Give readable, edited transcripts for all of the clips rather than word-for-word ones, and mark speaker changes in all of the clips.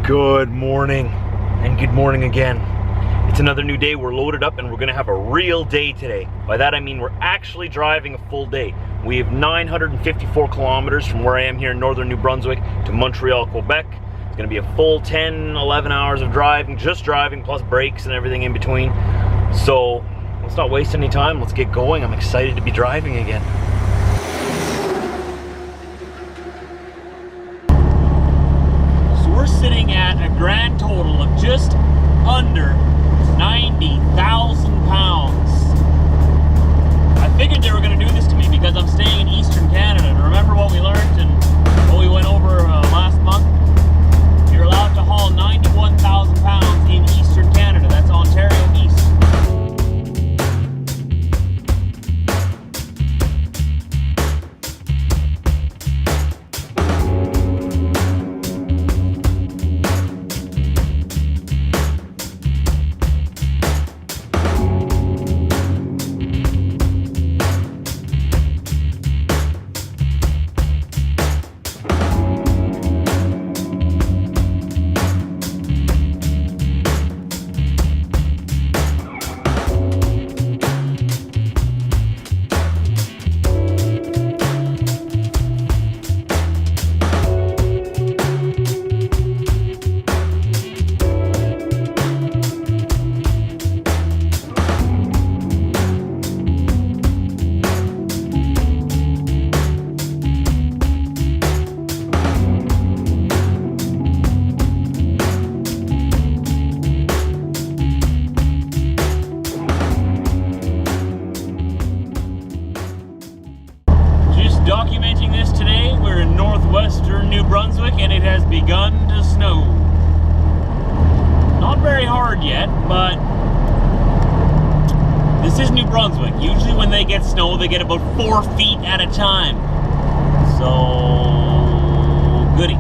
Speaker 1: Good morning, and good morning again. It's another new day. We're loaded up and we're gonna have a real day today. By that I mean we're actually driving a full day. We have 954 kilometers from where I am here in northern New Brunswick to Montreal, Quebec. It's gonna be a full 10, 11 hours of driving, just driving, plus breaks and everything in between. So let's not waste any time, let's get going. I'm excited to be driving again. We're sitting at a grand total of just under 90,000 pounds. I figured they were going to do this to me because I'm staying in Eastern Canada. And remember what we learned and what we went over last month? You're allowed to haul 91,000 pounds in Eastern Canada. That's Ontario East. Documenting this today, we're in northwestern New Brunswick and it has begun to snow. Not very hard yet, but this is New Brunswick. Usually when they get snow, they get about 4 feet at a time. So, goody.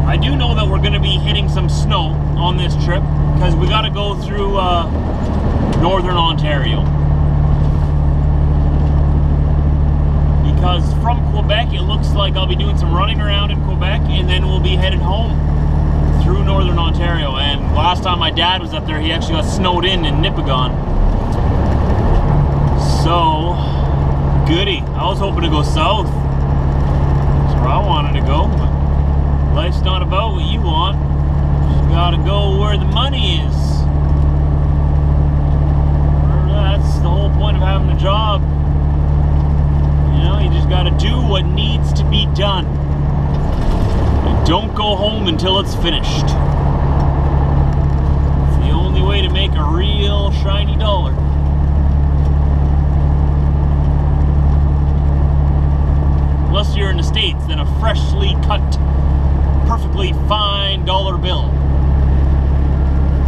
Speaker 1: I do know that we're going to be hitting some snow on this trip because we got to go through northern Ontario. Because from Quebec, it looks like I'll be doing some running around in Quebec and then we'll be headed home through northern Ontario. And last time my dad was up there, he actually got snowed in Nipigon. So, goody. I was hoping to go south. That's where I wanted to go. But life's not about what you want. Just gotta go where the money is. That's the whole point of having a job. You know, you just gotta do what needs to be done. And don't go home until it's finished. It's the only way to make a real shiny dollar. Unless you're in the States, then a freshly cut, perfectly fine dollar bill.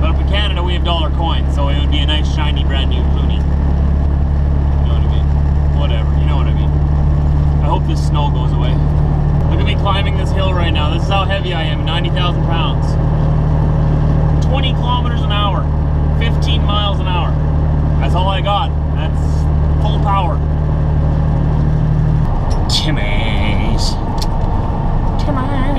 Speaker 1: But up in Canada, we have dollar coins, so it would be a nice, shiny, brand new loonie. You know what I mean? Whatever, you know what I mean. I hope this snow goes away. Look at me climbing this hill right now. This is how heavy I am, 90,000 pounds. 20 kilometers an hour, 15 miles an hour. That's all I got. That's full power. Timmy's.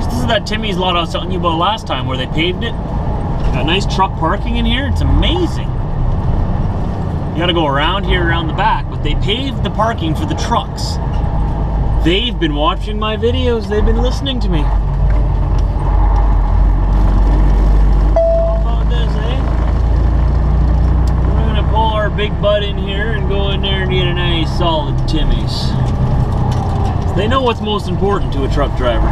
Speaker 1: This is that Timmy's lot I was telling you about last time where they paved it. Got nice truck parking in here. It's amazing. You gotta go around here, around the back, but they paved the parking for the trucks. They've been watching my videos, they've been listening to me. How about this, eh? We're gonna pull our big butt in here and go in there and get a nice solid Timmy's. They know what's most important to a truck driver.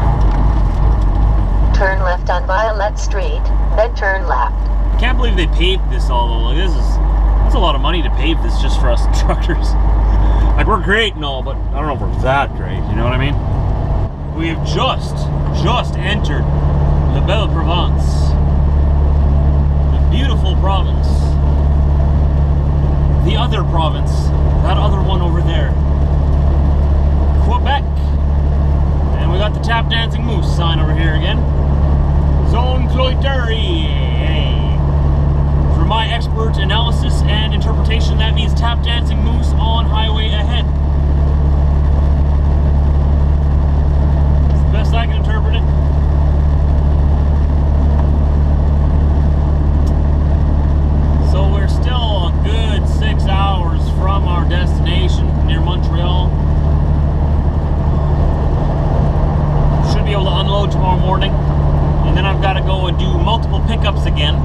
Speaker 2: Turn left on Violet Street, then turn left.
Speaker 1: I can't believe they paved this all though. Like that's a lot of money to pave this just for us truckers. Like, we're great and all, but I don't know if we're that great, you know what I mean? We have just entered the Belle Province. The beautiful province. The other province. That other one over there. Quebec. And we got the tap dancing moose sign over here again. Zone Cloiterie. For my expert analysis and interpretation, that means tap dancing moose on highway ahead. It's the best I can interpret it. And then I've got to go and do multiple pickups again.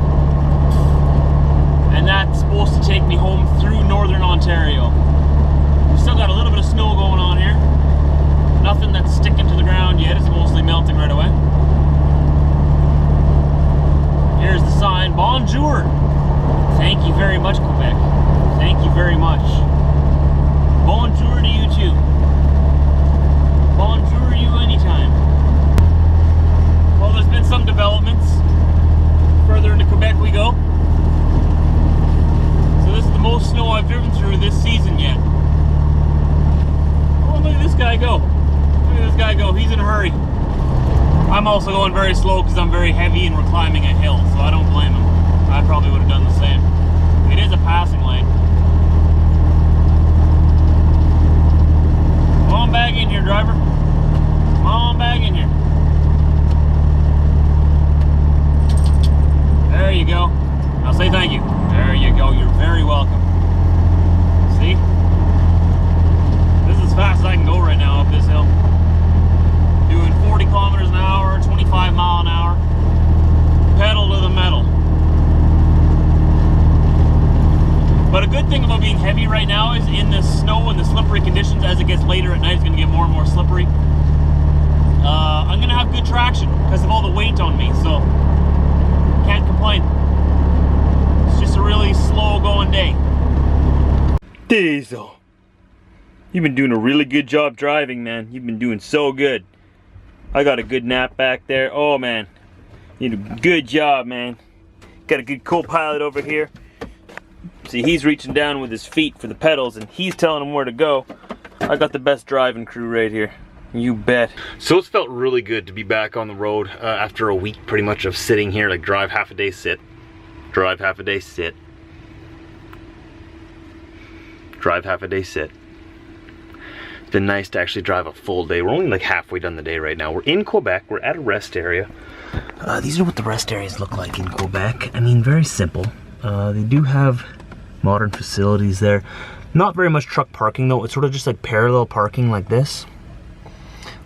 Speaker 1: And that's supposed to take me home through northern Ontario. We've still got a little bit of snow going on here. Nothing that's sticking to the ground yet. It's mostly melting right away. Here's the sign, Bonjour. Thank you very much, Quebec. Thank you very much. Bonjour to you too. Bonjour to you anytime. Well, there's been some developments. Further into Quebec we go. So this is the most snow I've driven through this season yet. Oh, look at this guy go. Look at this guy go. He's in a hurry. I'm also going very slow because I'm very heavy and we're climbing a hill, so I don't blame him. I probably would have done the same. It is a passing lane. Come on back in here, driver. Come on back in here. There you go. I'll say thank you. There you go. You're very welcome. See? This is as fast as I can go right now up this hill. Doing 40 kilometers an hour, 25 mile an hour. Pedal to the metal. But a good thing about being heavy right now is in the snow and the slippery conditions, as it gets later at night, it's going to get more and more slippery. I'm going to have good traction because of all the weight on me, so can't complain. It's just a really slow going day. Diesel, you've been doing a really good job driving, man. You've been doing so good. I got a good nap back there. Oh man, you did a good job, man. Got a good co-pilot over here. See, he's reaching down with his feet for the pedals and he's telling him where to go. I got the best driving crew right here. You bet. So it's felt really good to be back on the road after a week pretty much of sitting here, like drive half a day, sit. Drive half a day, sit. Drive half a day, sit. It's been nice to actually drive a full day. We're only like halfway done the day right now. We're in Quebec, we're at a rest area. These are what the rest areas look like in Quebec. I mean, very simple. They do have modern facilities there. Not very much truck parking though. It's sort of just like parallel parking like this.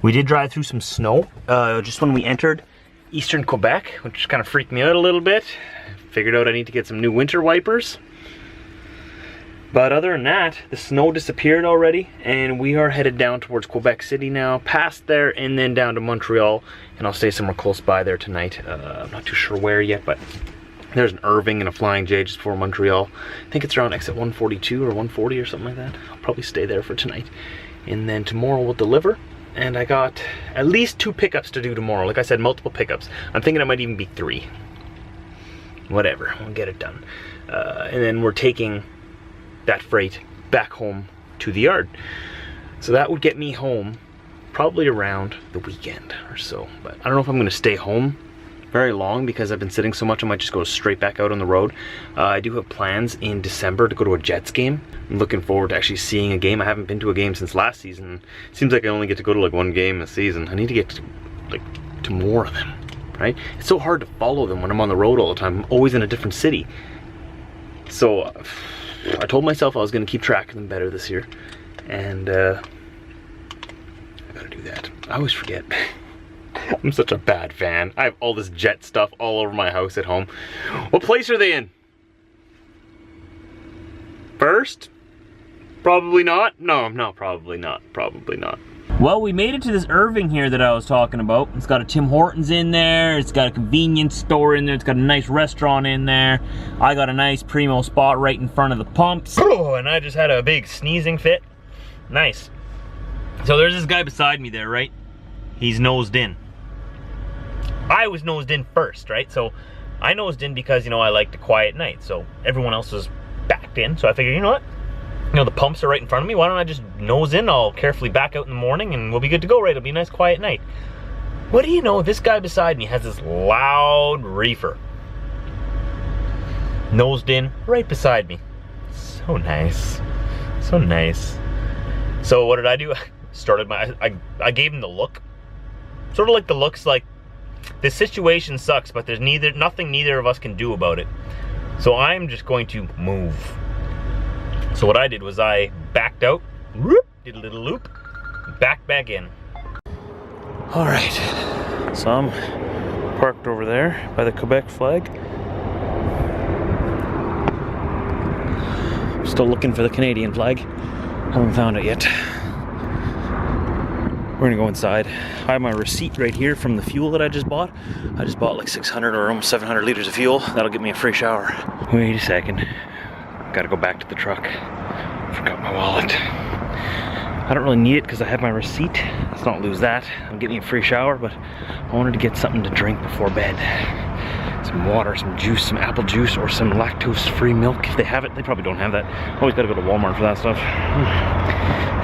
Speaker 1: We did drive through some snow just when we entered eastern Quebec, which kind of freaked me out a little bit. Figured out I need to get some new winter wipers. But other than that, the snow disappeared already and we are headed down towards Quebec City now, past there and then down to Montreal, and I'll stay somewhere close by there tonight. I'm not too sure where yet, but there's an Irving and a Flying J just before Montreal. I think it's around exit 142 or 140 or something like that. I'll probably stay there for tonight. And then tomorrow we'll deliver. And I got at least 2 pickups to do tomorrow. Like I said, multiple pickups. I'm thinking it might even be 3. Whatever, we'll get it done. And then we're taking that freight back home to the yard. So that would get me home probably around the weekend or so. But I don't know if I'm gonna stay home very long because I've been sitting so much. I might just go straight back out on the road. I do have plans in December to go to a Jets game. I'm looking forward to actually seeing a game. I haven't been to a game since last season. It seems like I only get to go to like 1 game a season. I need to get to more of them, right? It's so hard to follow them when I'm on the road all the time. I'm always in a different city. So I told myself I was gonna keep track of them better this year. And I gotta do that. I always forget. I'm such a bad fan. I have all this Jet stuff all over my house at home. What place are they in? First? Probably not? No, probably not. Probably not. Well, we made it to this Irving here that I was talking about. It's got a Tim Hortons in there. It's got a convenience store in there. It's got a nice restaurant in there. I got a nice primo spot right in front of the pumps. Oh, and I just had a big sneezing fit. Nice. So there's this guy beside me there, right? He's nosed in. I was nosed in first, right? So I nosed in because, you know, I like the quiet night. So everyone else was backed in. So I figured, you know what? You know, the pumps are right in front of me. Why don't I just nose in? I'll carefully back out in the morning and we'll be good to go, right? It'll be a nice quiet night. What do you know? This guy beside me has this loud reefer. Nosed in right beside me. So nice. So nice. So what did I do? I gave him the look. Sort of like the looks like, this situation sucks, but there's nothing neither of us can do about it. So I'm just going to move. So what I did was I backed out, whoop, did a little loop, back in. All right, so I'm Parked over there by the Quebec flag. Still looking for the Canadian flag. Haven't found it yet. We're gonna go inside. I have my receipt right here from the fuel that I just bought. I just bought like 600 or almost 700 liters of fuel. That'll get me a free shower. Wait a second. Gotta go back to the truck. Forgot my wallet. I don't really need it because I have my receipt. Let's not lose that. I'll get me a free shower, but I wanted to get something to drink before bed. Some water, some juice, some apple juice, or some lactose-free milk. If they have it, they probably don't have that. Always gotta go to Walmart for that stuff.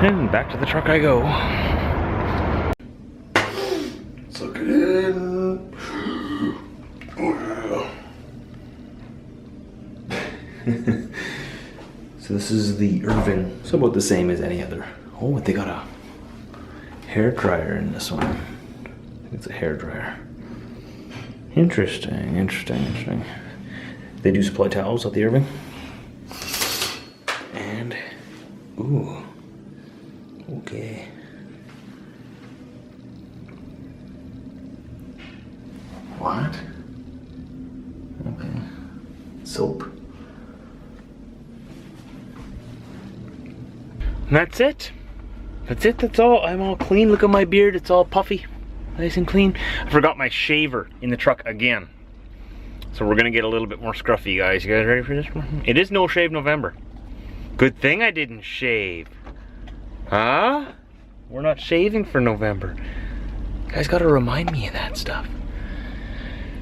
Speaker 1: And back to the truck I go.
Speaker 3: Suck it in.
Speaker 1: So this is the Irving. It's about the same as any other. Oh, but they got a hair dryer in this one. I think it's a hair dryer. Interesting, interesting, interesting. They do supply towels at the Irving. And, ooh, okay. What? Okay. Soap. And that's it. That's it, that's all. I'm all clean. Look at my beard, it's all puffy. Nice and clean. I forgot my shaver in the truck again. So we're gonna get a little bit more scruffy, guys. You guys ready for this one? It is No Shave November. Good thing I didn't shave. Huh? We're not shaving for November. You guys gotta remind me of that stuff.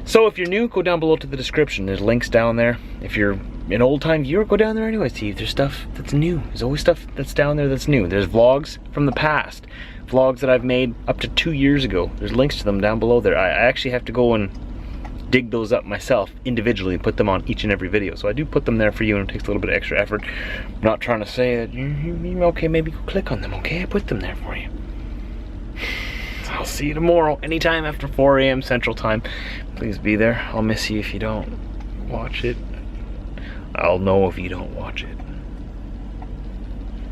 Speaker 1: So if you're new, go down below to the description. There's links down there. If you're an old-time viewer, go down there anyway. See if there's stuff that's new. There's always stuff that's down there that's new. There's vlogs from the past. Vlogs that I've made up to 2 years ago. There's links to them down below there. I actually have to go and dig those up myself individually and put them on each and every video. So I do put them there for you, and it takes a little bit of extra effort. I'm not trying to say that, okay, maybe go click on them, okay? I put them there for you. I'll see you tomorrow, anytime after 4 a.m. Central Time. Please be there. I'll miss you if you don't watch it. I'll know if you don't watch it.